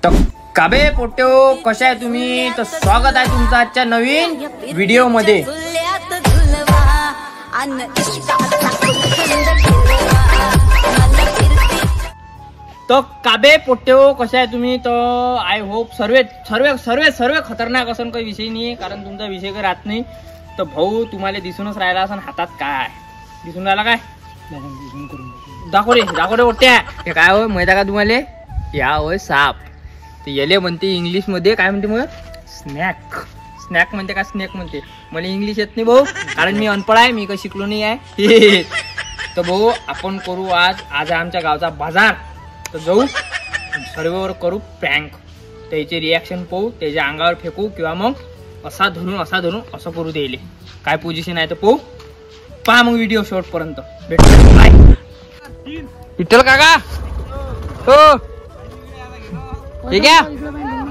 तर काबे पोट्यो कशा आहे तुम्ही? तर स्वागत आहे तुमचं आजच्या नवीन व्हिडिओ मध्ये. तो काबे पोट्यो कशा आहे तुम्ही? तर आय होप सर्वे खतरनाक असं काही विषय नाही, कारण तुमचा विषय काही राहत नाही. तर भाऊ तुम्हाला दिसूनच राहिला असं हातात काय दिसून राहिला? काय दाखव रे पोट्या. हे काय होय माहिती का तुम्हाला? या होय साप. ते येले म्हणते इंग्लिश मध्ये काय म्हणते मग? स्नॅक म्हणते का स्नॅक म्हणते? मला इंग्लिश येत नाही भाऊ, कारण मी अनपढ आहे, मी काही शिकलो नाही आहे. तर भाऊ आपण करू आज आमच्या गावचा बाजार. तर जाऊ सर्वेवर करू प्रँक. त्याचे रिॲक्शन पाहू, त्याच्या अंगावर फेकू किंवा मग असा धरून असं करू द्यायले. काय पोझिशन आहे तर पाहू. पहा मग व्हिडिओ शेवट पर्यंत. भेटू बाय. विठ्ठल काका हो ठीक आहे.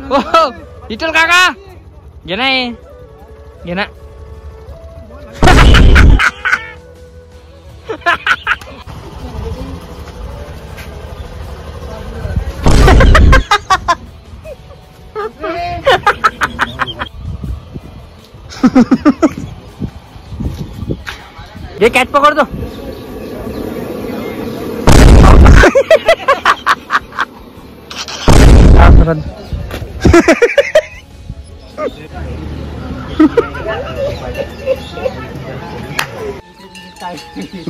हो विठ्ठल काका घे ना घे ना. ये कॅच पकड़ दो.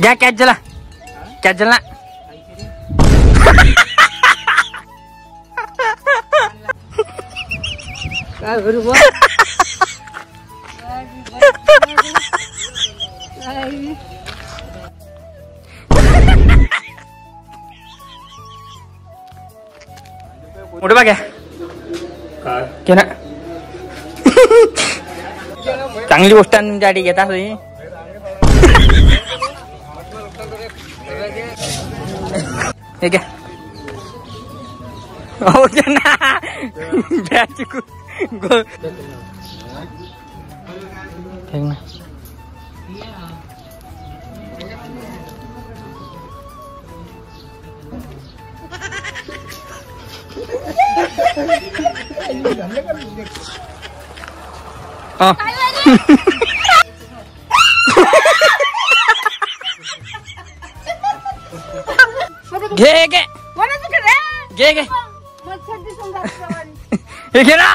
क्या कॅच जला काय करू बा? मोठे बाग आहे ना. चांगली गोष्ट तुमच्यासाठी घेता हे घ्या. हो घ्या ना. घे घे घे घे हे घे ना.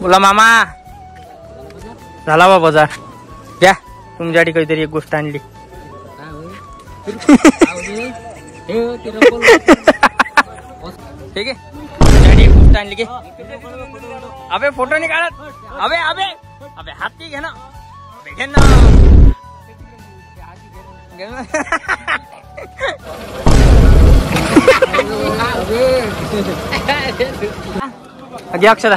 बोला मामा झाला बा बाजार. द्या तुमच्यासाठी काहीतरी एक गोष्ट आणली. ठीक आहे तुमच्यासाठी एक गोष्ट आणली की. अबे फोटो नाही काढत. अबे हाती घे ना. घे ना घे अक्षरा.